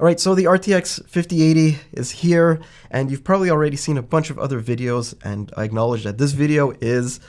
All right, so the RTX 5080 is here, and you've probably already seen a bunch of other videos, and I acknowledge that this video is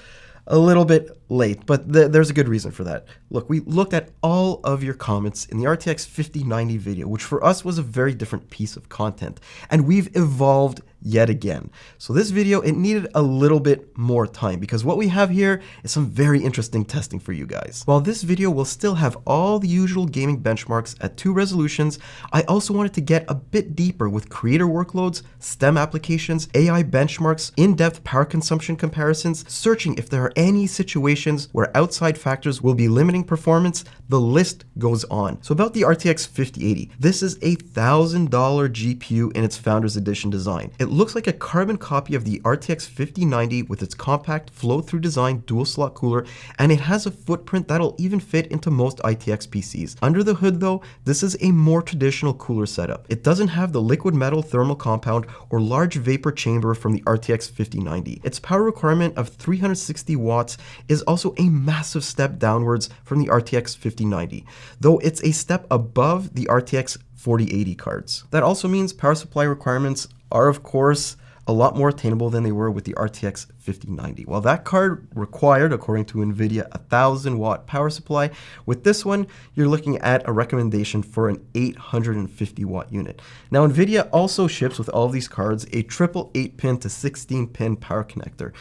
a little bit late, but there's a good reason for that. Look, we looked at all of your comments in the RTX 5090 video, which for us was a very different piece of content, and we've evolved yet again. So this video, it needed a little bit more time because what we have here is some very interesting testing for you guys. While this video will still have all the usual gaming benchmarks at 2 resolutions, I also wanted to get a bit deeper with creator workloads, STEM applications, AI benchmarks, in-depth power consumption comparisons, searching if there are any situations where outside factors will be limiting performance. The list goes on. So about the RTX 5080, this is a $1,000 GPU in its Founders Edition design. It looks like a carbon copy of the RTX 5090 with its compact flow-through design dual slot cooler, and it has a footprint that'll even fit into most ITX PCs. Under the hood though, this is a more traditional cooler setup. It doesn't have the liquid metal thermal compound or large vapor chamber from the RTX 5090. Its power requirement of 360 watts is also a massive step downwards from the RTX 5090, though it's a step above the RTX 4080 cards. That also means power supply requirements are of course a lot more attainable than they were with the RTX 5090. While that card required, according to NVIDIA, a 1000-watt power supply, with this one, you're looking at a recommendation for an 850-watt unit. Now, NVIDIA also ships with all of these cards a triple 8-pin to 16-pin power connector.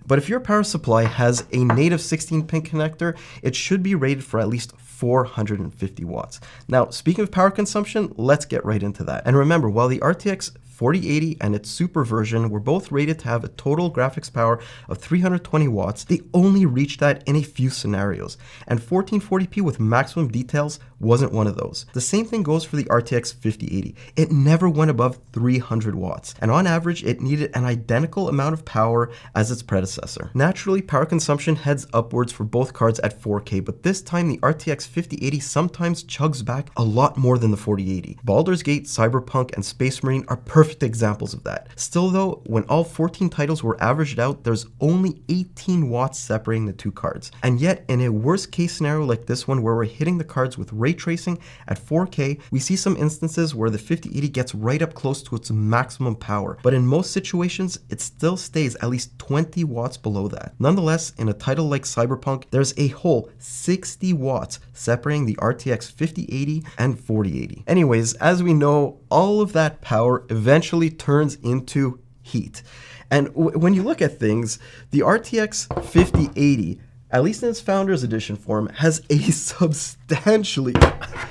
But if your power supply has a native 16-pin connector, it should be rated for at least 450 watts. Now, speaking of power consumption, let's get right into that. And remember, while the RTX 4080 and its Super version were both rated to have a total graphics power of 320 watts, they only reached that in a few scenarios, and 1440p with maximum details wasn't one of those. The same thing goes for the RTX 5080. It never went above 300 watts, and on average, it needed an identical amount of power as its predecessor. Naturally, power consumption heads upwards for both cards at 4K, but this time the RTX 5080 sometimes chugs back a lot more than the 4080. Baldur's Gate, Cyberpunk, and Space Marine are perfect examples of that. Still though, when all 14 titles were averaged out, there's only 18 watts separating the two cards. And yet, in a worst case scenario like this one, where we're hitting the cards with ray tracing at 4K, we see some instances where the 5080 gets right up close to its maximum power. But in most situations, it still stays at least 20 watts below that. Nonetheless, in a title like Cyberpunk, there's a whole 60 watts separating the RTX 5080 and 4080. Anyways, as we know, all of that power eventually turns into heat. And when you look at things, the RTX 5080, at least in its Founders Edition form, has a substantially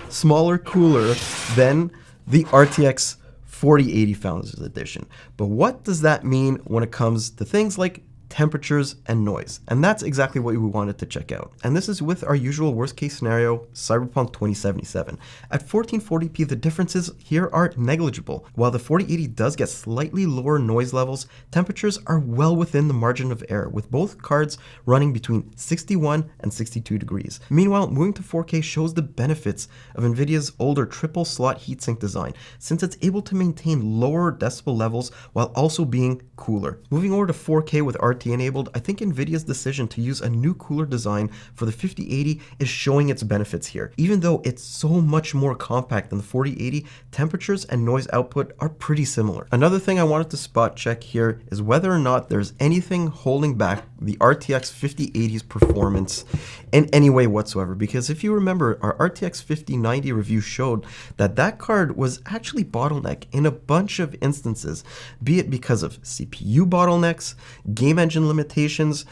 smaller cooler than the RTX 4080 Founders Edition. But what does that mean when it comes to things like temperatures and noise? And that's exactly what we wanted to check out. And this is with our usual worst case scenario, Cyberpunk 2077. At 1440p, the differences here are negligible. While the 4080 does get slightly lower noise levels, temperatures are well within the margin of error, with both cards running between 61 and 62 degrees. Meanwhile, moving to 4K shows the benefits of NVIDIA's older triple slot heatsink design, since it's able to maintain lower decibel levels while also being cooler. Moving over to 4K with RT enabled, I think NVIDIA's decision to use a new cooler design for the 5080 is showing its benefits here. Even though it's so much more compact than the 4080, temperatures and noise output are pretty similar. Another thing I wanted to spot check here is whether or not there's anything holding back the RTX 5080's performance in any way whatsoever, because if you remember, our RTX 5090 review showed that that card was actually bottleneck in a bunch of instances, be it because of CPU bottlenecks, game engine limitations,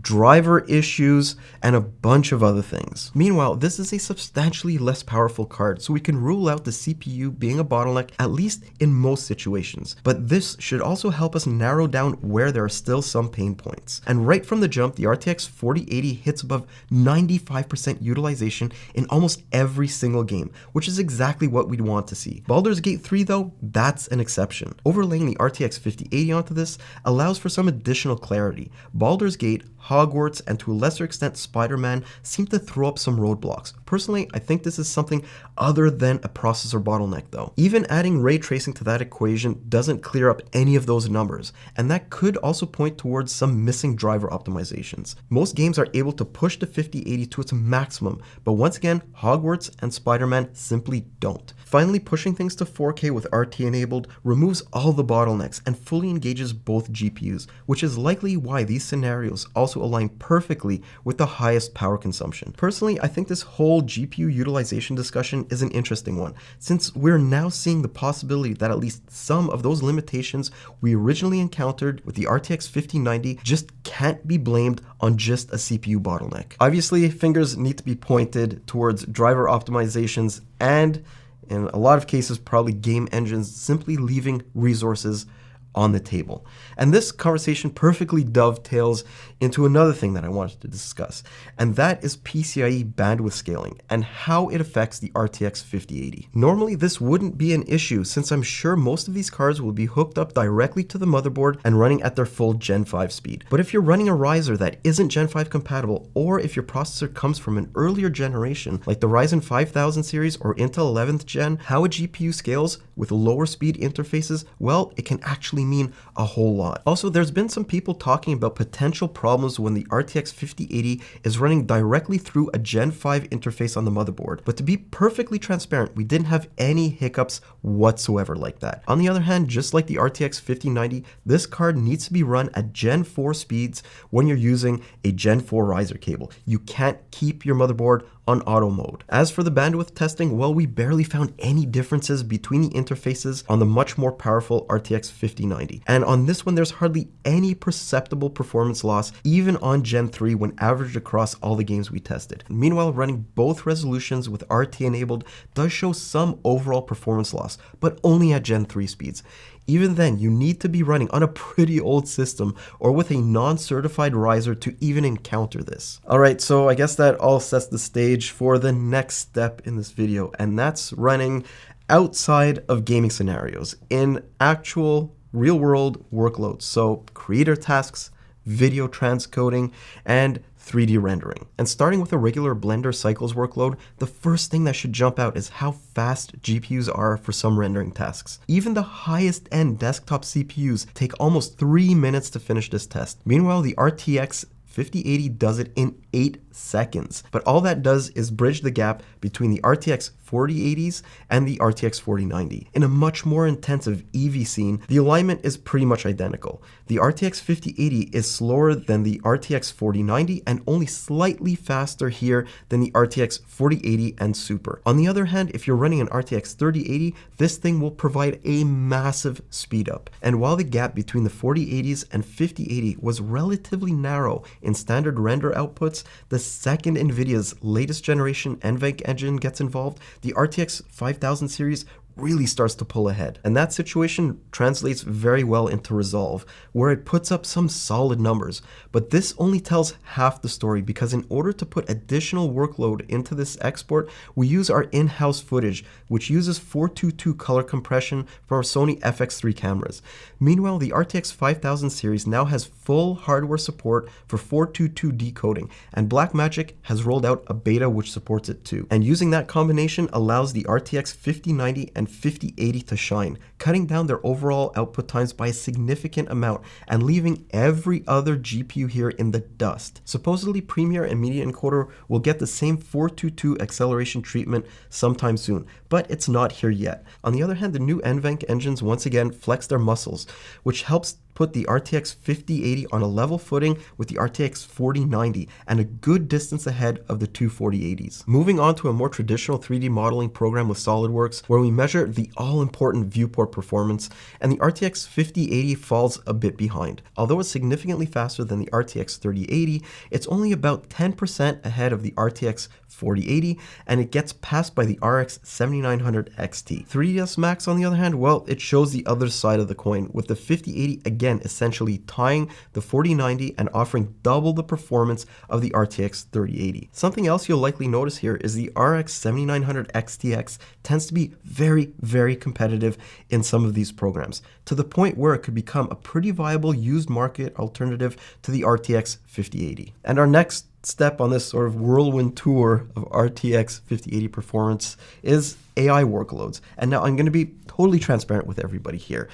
driver issues, and a bunch of other things. Meanwhile, this is a substantially less powerful card, so we can rule out the CPU being a bottleneck, at least in most situations. But this should also help us narrow down where there are still some pain points. And right from the jump, the RTX 4080 hits above 95% utilization in almost every single game, which is exactly what we'd want to see. Baldur's Gate 3 though, that's an exception. Overlaying the RTX 5080 onto this allows for some additional clarity. Baldur's Gate Hogwarts, and to a lesser extent Spider-Man seem to throw up some roadblocks. Personally, I think this is something other than a processor bottleneck though. Even adding ray tracing to that equation doesn't clear up any of those numbers, and that could also point towards some missing driver optimizations. Most games are able to push the 5080 to its maximum, but once again, Hogwarts and Spider-Man simply don't. Finally, pushing things to 4K with RT enabled removes all the bottlenecks and fully engages both GPUs, which is likely why these scenarios also align perfectly with the highest power consumption. Personally, I think this whole GPU utilization discussion is an interesting one, since we're now seeing the possibility that at least some of those limitations we originally encountered with the RTX 5090 just can't be blamed on just a CPU bottleneck. Obviously, fingers need to be pointed towards driver optimizations and, in a lot of cases, probably game engines simply leaving resources on the table. And this conversation perfectly dovetails into another thing that I wanted to discuss, and that is PCIe bandwidth scaling and how it affects the RTX 5080. Normally, this wouldn't be an issue since I'm sure most of these cards will be hooked up directly to the motherboard and running at their full Gen 5 speed. But if you're running a riser that isn't Gen 5 compatible, or if your processor comes from an earlier generation like the Ryzen 5000 series or Intel 11th gen, how a GPU scales with lower speed interfaces, well, it can actually mean a whole lot. Also, there's been some people talking about potential problems when the RTX 5080 is running directly through a Gen 5 interface on the motherboard. But to be perfectly transparent, we didn't have any hiccups whatsoever like that. On the other hand, just like the RTX 5090, this card needs to be run at Gen 4 speeds when you're using a Gen 4 riser cable. You can't keep your motherboard on auto mode. As for the bandwidth testing, well, we barely found any differences between the interfaces on the much more powerful RTX 5090. And on this one, there's hardly any perceptible performance loss, even on Gen 3 when averaged across all the games we tested. Meanwhile, running both resolutions with RT enabled does show some overall performance loss, but only at Gen 3 speeds. Even then, you need to be running on a pretty old system or with a non-certified riser to even encounter this. Alright, so I guess that all sets the stage for the next step in this video, and that's running outside of gaming scenarios in actual real-world workloads. So creator tasks, video transcoding, and 3D rendering. And starting with a regular Blender Cycles workload, the first thing that should jump out is how fast GPUs are for some rendering tasks. Even the highest end desktop CPUs take almost 3 minutes to finish this test. Meanwhile, the RTX 5080 does it in 8 seconds. But all that does is bridge the gap between the RTX 4080s and the RTX 4090. In a much more intensive EV scene, the alignment is pretty much identical. The RTX 5080 is slower than the RTX 4090 and only slightly faster here than the RTX 4080 and Super. On the other hand, if you're running an RTX 3080, this thing will provide a massive speed up. And while the gap between the 4080s and 5080 was relatively narrow in standard render outputs, the second NVIDIA's latest generation NVENC engine gets involved, the RTX 5000 series really starts to pull ahead. And that situation translates very well into Resolve, where it puts up some solid numbers. But this only tells half the story, because in order to put additional workload into this export, we use our in-house footage, which uses 422 color compression from our Sony FX3 cameras. Meanwhile, the RTX 5000 series now has full hardware support for 422 decoding, and Blackmagic has rolled out a beta which supports it too. And using that combination allows the RTX 5090 and 5080 to shine, cutting down their overall output times by a significant amount and leaving every other GPU here in the dust. Supposedly, Premiere and Media Encoder will get the same 422 acceleration treatment sometime soon, but it's not here yet. On the other hand, the new NVENC engines once again flex their muscles, which helps put the RTX 5080 on a level footing with the RTX 4090 and a good distance ahead of the two 4080s. Moving on to a more traditional 3D modeling program with SolidWorks, where we measure the all-important viewport performance, and the RTX 5080 falls a bit behind. Although it's significantly faster than the RTX 3080, it's only about 10% ahead of the RTX 4080, and it gets passed by the RX 7900 XT. 3ds Max, on the other hand, well, it shows the other side of the coin, with the 5080 again essentially tying the 4090 and offering double the performance of the RTX 3080. Something else you'll likely notice here is the RX 7900 XTX tends to be very, very competitive in in some of these programs, to the point where it could become a pretty viable used market alternative to the RTX 5080. And our next step on this sort of whirlwind tour of RTX 5080 performance is AI workloads. And now I'm going to be totally transparent with everybody here.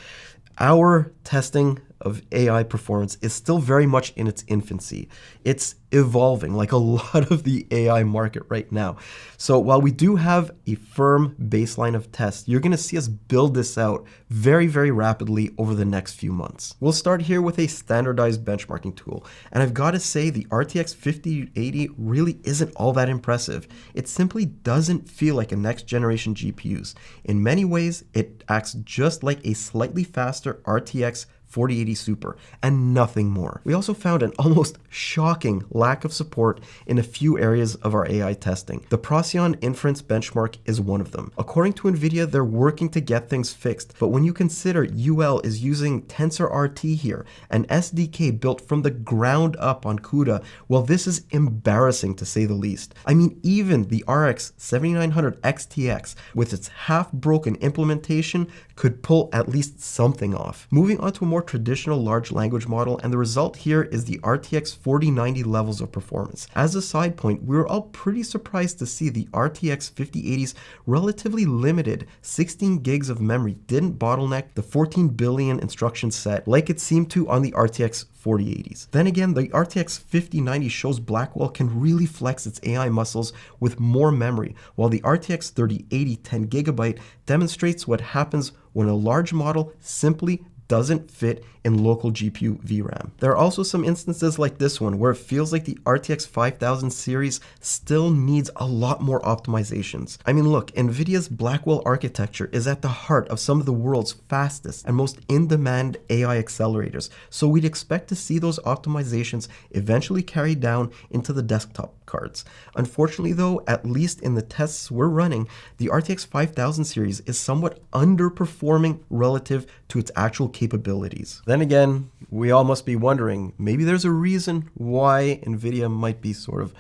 Our testing of AI performance is still very much in its infancy. It's evolving like a lot of the AI market right now. So while we do have a firm baseline of tests, you're going to see us build this out very, very rapidly over the next few months. We'll start here with a standardized benchmarking tool. And I've got to say the RTX 5080 really isn't all that impressive. It simply doesn't feel like a next generation GPUs. In many ways, it acts just like a slightly faster RTX 4080 Super, and nothing more. We also found an almost shocking lack of support in a few areas of our AI testing. The Procyon inference benchmark is one of them. According to NVIDIA, they're working to get things fixed, but when you consider UL is using TensorRT here, an SDK built from the ground up on CUDA, well, this is embarrassing to say the least. I mean, even the RX 7900 XTX, with its half-broken implementation, could pull at least something off. Moving on to a more traditional large language model, and the result here is the RTX 4090 levels of performance. As a side point, we were all pretty surprised to see the RTX 5080's relatively limited 16 gigs of memory didn't bottleneck the 14 billion instruction set like it seemed to on the RTX 4080s. Then again, the RTX 5090 shows Blackwell can really flex its AI muscles with more memory, while the RTX 3080 10GB demonstrates what happens when a large model simply doesn't fit in local GPU VRAM. There are also some instances like this one where it feels like the RTX 5000 series still needs a lot more optimizations. I mean, look, NVIDIA's Blackwell architecture is at the heart of some of the world's fastest and most in-demand AI accelerators, so we'd expect to see those optimizations eventually carried down into the desktop cards. Unfortunately though, at least in the tests we're running, the RTX 5000 series is somewhat underperforming relative to its actual capabilities. Then again, we all must be wondering, maybe there's a reason why NVIDIA might be sort of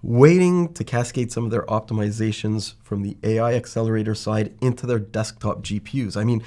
waiting to cascade some of their optimizations from the AI accelerator side into their desktop GPUs. I mean,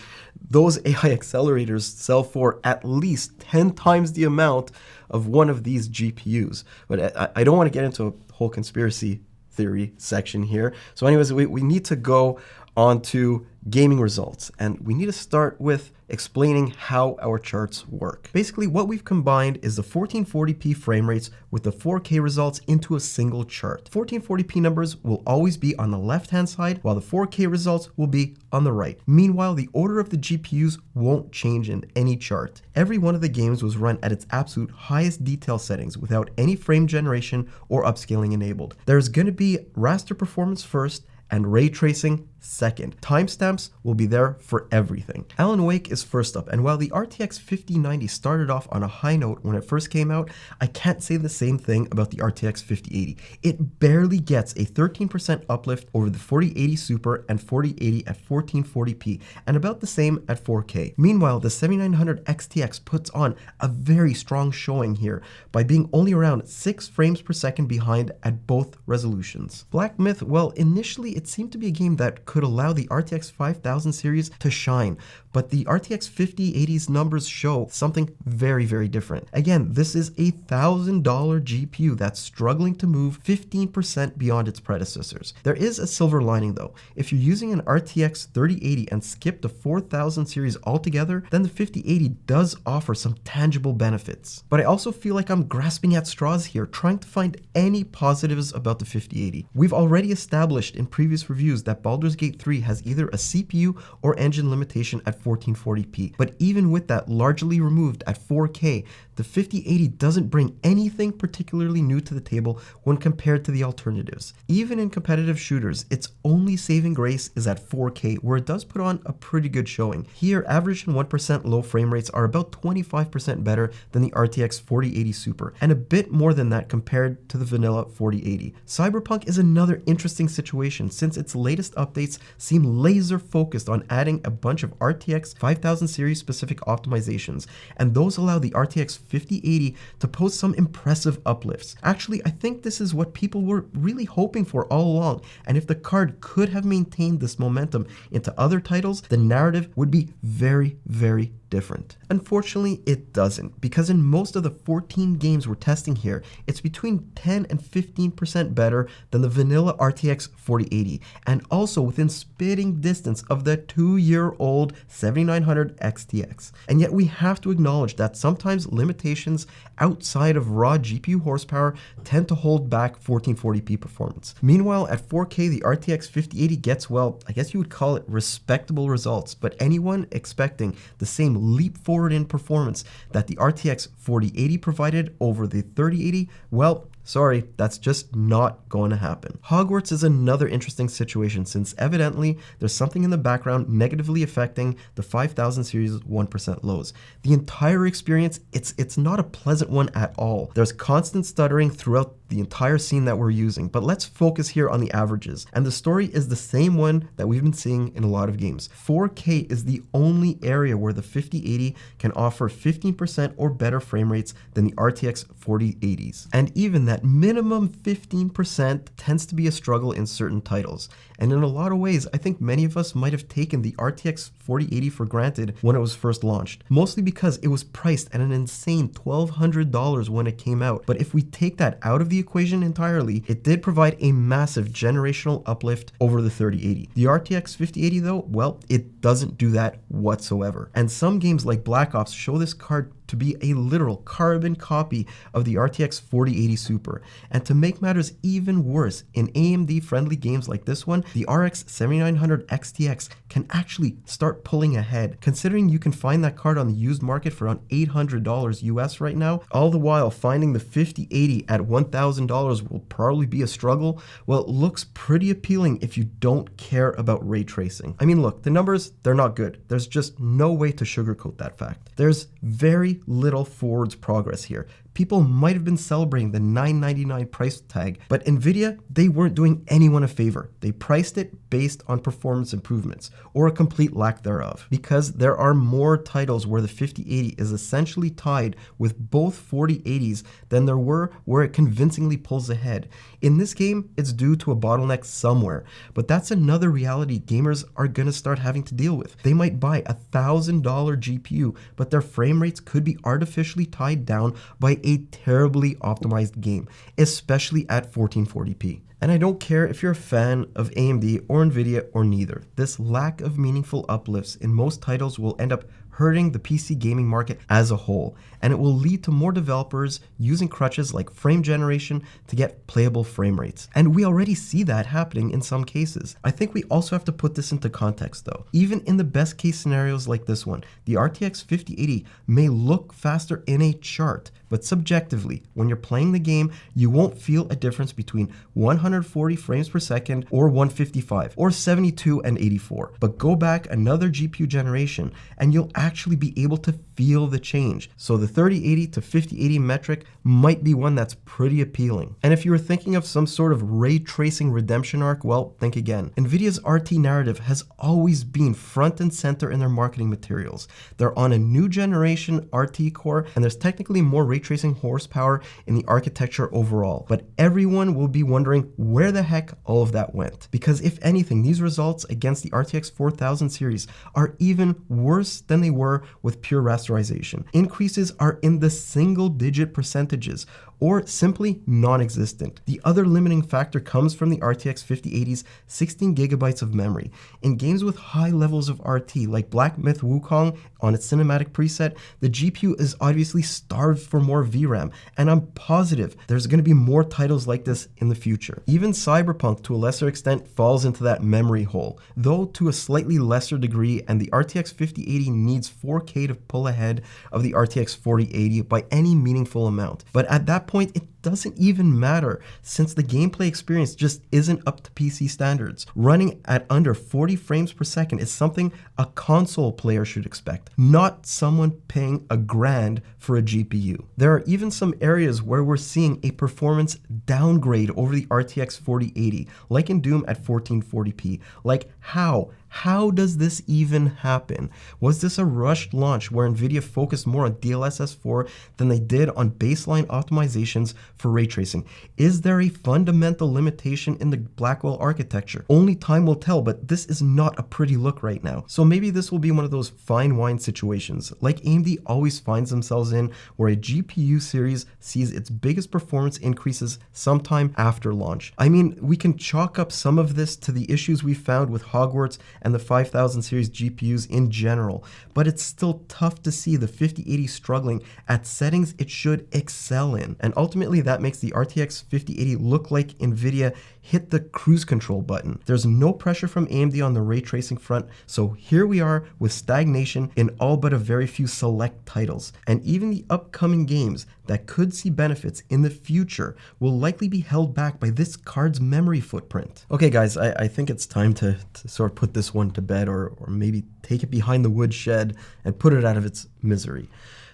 those AI accelerators sell for at least 10 times the amount of one of these GPUs. But I don't want to get into a whole conspiracy theory section here. So anyways, we need to go on to gaming results, and we need to start with explaining how our charts work. Basically, what we've combined is the 1440p frame rates with the 4K results into a single chart. 1440p numbers will always be on the left-hand side, while the 4K results will be on the right. Meanwhile, the order of the GPUs won't change in any chart. Every one of the games was run at its absolute highest detail settings without any frame generation or upscaling enabled. There's going to be raster performance first, and ray tracing second. Timestamps will be there for everything. Alan Wake is first up, and while the RTX 5090 started off on a high note when it first came out, I can't say the same thing about the RTX 5080. It barely gets a 13% uplift over the 4080 Super and 4080 at 1440p, and about the same at 4K. Meanwhile, the 7900 XTX puts on a very strong showing here by being only around 6 frames per second behind at both resolutions. Black Myth, well, initially it seemed to be a game that could allow the RTX 5000 series to shine, but the RTX 5080's numbers show something very, very different. Again, this is a $1,000 GPU that's struggling to move 15% beyond its predecessors. There is a silver lining though. If you're using an RTX 3080 and skip the 4000 series altogether, then the 5080 does offer some tangible benefits. But I also feel like I'm grasping at straws here, trying to find any positives about the 5080. We've already established in previous reviews that Baldur's Gate 3 has either a CPU or engine limitation at 1440p, but even with that largely removed at 4K, the 5080 doesn't bring anything particularly new to the table when compared to the alternatives. Even in competitive shooters, its only saving grace is at 4K, where it does put on a pretty good showing. Here, average and 1% low frame rates are about 25% better than the RTX 4080 Super, and a bit more than that compared to the vanilla 4080. Cyberpunk is another interesting situation since its latest updates updates seem laser focused on adding a bunch of RTX 5000 series specific optimizations, and those allow the RTX 5080 to post some impressive uplifts. Actually, I think this is what people were really hoping for all along, and if the card could have maintained this momentum into other titles, the narrative would be very, very different. Unfortunately, it doesn't, because in most of the 14 games we're testing here, it's between 10 and 15% better than the vanilla RTX 4080, and also within spitting distance of the 2-year-old 7900 XTX. And yet we have to acknowledge that sometimes limitations outside of raw GPU horsepower tend to hold back 1440p performance. Meanwhile, at 4K, the RTX 5080 gets, well, I guess you would call it respectable results, but anyone expecting the same leap forward in performance that the RTX 4080 provided over the 3080, well, sorry, that's just not going to happen. Hogwarts is another interesting situation, since evidently there's something in the background negatively affecting the 5000 series 1% lows. The entire experience, it's not a pleasant one at all. There's constant stuttering throughout the entire scene that we're using, but let's focus here on the averages. And the story is the same one that we've been seeing in a lot of games. 4K is the only area where the 5080 can offer 15% or better frame rates than the RTX 4080s. And even that minimum 15% tends to be a struggle in certain titles. And in a lot of ways, I think many of us might have taken the RTX 4080 for granted when it was first launched, mostly because it was priced at an insane $1,200 when it came out. But if we take that out of the equation entirely, it did provide a massive generational uplift over the 3080. The RTX 5080 though, well, it doesn't do that whatsoever. And some games like Black Ops show this card to be a literal carbon copy of the RTX 4080 Super. And to make matters even worse, in AMD-friendly games like this one, the RX 7900 XTX can actually start pulling ahead. Considering you can find that card on the used market for around $800 US right now, all the while finding the 5080 at $1,000 will probably be a struggle. Well, it looks pretty appealing if you don't care about ray tracing. I mean, look, the numbers, they're not good. There's just no way to sugarcoat that fact. There's very little forwards progress here. People might have been celebrating the $999 price tag, but Nvidia, they weren't doing anyone a favor. They priced it based on performance improvements, or a complete lack thereof, because there are more titles where the 5080 is essentially tied with both 4080s than there were where it convincingly pulls ahead. In this game, it's due to a bottleneck somewhere, but that's another reality gamers are gonna start having to deal with. They might buy a $1,000 GPU, but their frame rates could be artificially tied down by a terribly optimized game, especially at 1440p. And I don't care if you're a fan of AMD or Nvidia or neither. This lack of meaningful uplifts in most titles will end up hurting the PC gaming market as a whole, and it will lead to more developers using crutches like frame generation to get playable frame rates. And we already see that happening in some cases. I think we also have to put this into context though. Even in the best case scenarios like this one, the RTX 5080 may look faster in a chart, but subjectively, when you're playing the game, you won't feel a difference between 140 frames per second or 155 or 72 and 84. But go back another GPU generation and you'll actually be able to feel the change. So the 3080 to 5080 metric might be one that's pretty appealing. And if you were thinking of some sort of ray tracing redemption arc, well, think again. Nvidia's RT narrative has always been front and center in their marketing materials. They're on a new generation RT core, and there's technically more ray tracing horsepower in the architecture overall. But everyone will be wondering where the heck all of that went. Because if anything, these results against the RTX 4000 series are even worse than they were with pure rasterization. Increases are in the single-digit percentages, or simply non-existent. The other limiting factor comes from the RTX 5080's 16 gigabytes of memory. In games with high levels of RT, like Black Myth Wukong on its cinematic preset, the GPU is obviously starved for more VRAM, and I'm positive there's going to be more titles like this in the future. Even Cyberpunk, to a lesser extent, falls into that memory hole, though to a slightly lesser degree, and the RTX 5080 needs 4K to pull ahead of the RTX 4080 by any meaningful amount. But at that point, it doesn't even matter since the gameplay experience just isn't up to PC standards. Running at under 40 frames per second is something a console player should expect, not someone paying $1,000 for a GPU. There are even some areas where we're seeing a performance downgrade over the RTX 4080, like in Doom at 1440p. Like how? How does this even happen? Was this a rushed launch where Nvidia focused more on DLSS 4 than they did on baseline optimizations for ray tracing? Is there a fundamental limitation in the Blackwell architecture? Only time will tell, but this is not a pretty look right now. So maybe this will be one of those fine wine situations, like AMD always finds themselves in, where a GPU series sees its biggest performance increases sometime after launch. I mean, we can chalk up some of this to the issues we found with Hogwarts and the 5000 series GPUs in general, but it's still tough to see the 5080 struggling at settings it should excel in. And ultimately that makes the RTX 5080 look like Nvidia hit the cruise control button. There's no pressure from AMD on the ray tracing front, so here we are with stagnation in all but a very few select titles. And even the upcoming games that could see benefits in the future will likely be held back by this card's memory footprint. Okay guys, I think it's time to sort of put this one to bed, or maybe take it behind the woodshed and put it out of its misery.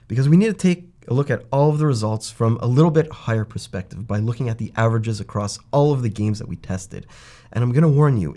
Because we need to take a look at all of the results from a little bit higher perspective by looking at the averages across all of the games that we tested. And I'm gonna warn you,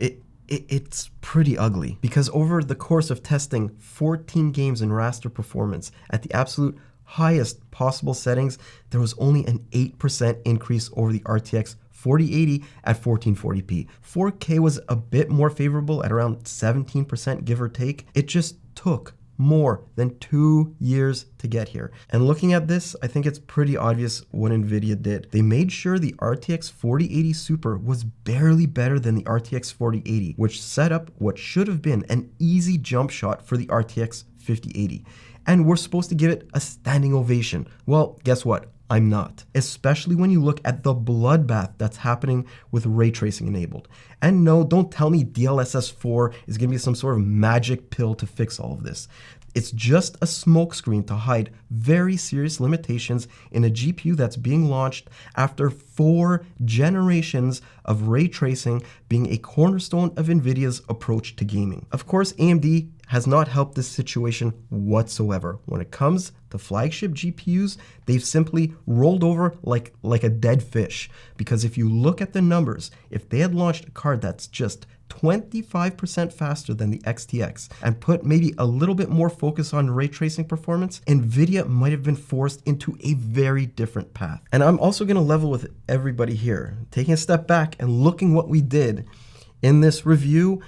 it's pretty ugly, because over the course of testing 14 games in Raster performance at the absolute highest possible settings, there was only an 8% increase over the RTX 4080 at 1440p. 4K was a bit more favorable at around 17%, give or take. It just took more than 2 years to get here. And looking at this, I think it's pretty obvious what Nvidia did. They made sure the RTX 4080 Super was barely better than the RTX 4080, which set up what should have been an easy jump shot for the RTX 5080. And we're supposed to give it a standing ovation. Well, guess what? I'm not. Especially when you look at the bloodbath that's happening with ray tracing enabled. And no, don't tell me DLSS 4 is going to be some sort of magic pill to fix all of this. It's just a smokescreen to hide very serious limitations in a GPU that's being launched after 4 generations of ray tracing being a cornerstone of Nvidia's approach to gaming. Of course, AMD has not helped this situation whatsoever. When it comes to flagship GPUs, they've simply rolled over like a dead fish. Because if you look at the numbers, if they had launched a card that's just 25% faster than the XTX and put maybe a little bit more focus on ray tracing performance, Nvidia might have been forced into a very different path. And I'm also going to level with everybody here. Taking a step back and looking what we did in this review,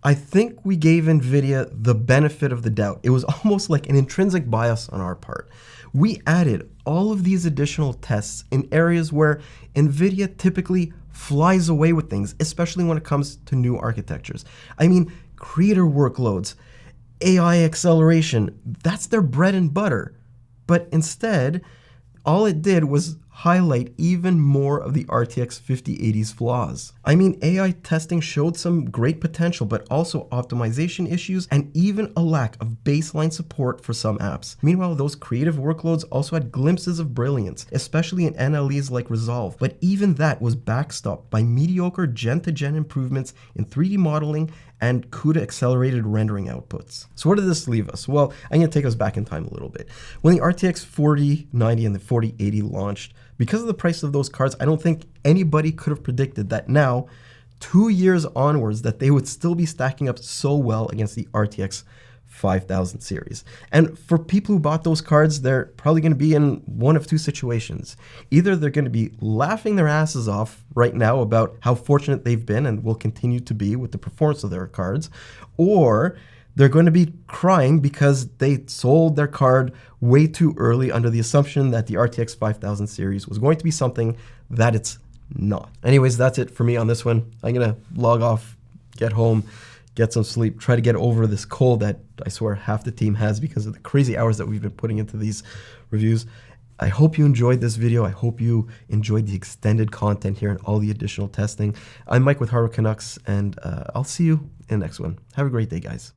I think we gave Nvidia the benefit of the doubt. It was almost like an intrinsic bias on our part. We added all of these additional tests in areas where Nvidia typically flies away with things, especially when it comes to new architectures. I mean, creator workloads, AI acceleration, that's their bread and butter. But instead, all it did was highlight even more of the RTX 5080's flaws. I mean, AI testing showed some great potential, but also optimization issues and even a lack of baseline support for some apps. Meanwhile, those creative workloads also had glimpses of brilliance, especially in NLEs like Resolve, but even that was backstopped by mediocre gen-to-gen improvements in 3D modeling and CUDA accelerated rendering outputs. So where did this leave us? Well, I'm going to take us back in time a little bit. When the RTX 4090 and the 4080 launched, because of the price of those cards, I don't think anybody could have predicted that now, 2 years onwards, that they would still be stacking up so well against the RTX 5000 series. And for people who bought those cards, they're probably going to be in one of 2 situations. Either they're going to be laughing their asses off right now about how fortunate they've been and will continue to be with the performance of their cards, or they're going to be crying because they sold their card way too early under the assumption that the RTX 5000 series was going to be something that it's not. Anyways, that's it for me on this one. I'm going to log off, get home, get some sleep, try to get over this cold that I swear half the team has because of the crazy hours that we've been putting into these reviews. I hope you enjoyed this video. I hope you enjoyed the extended content here and all the additional testing. I'm Mike with Hardware Canucks, and I'll see you in the next one. Have a great day, guys.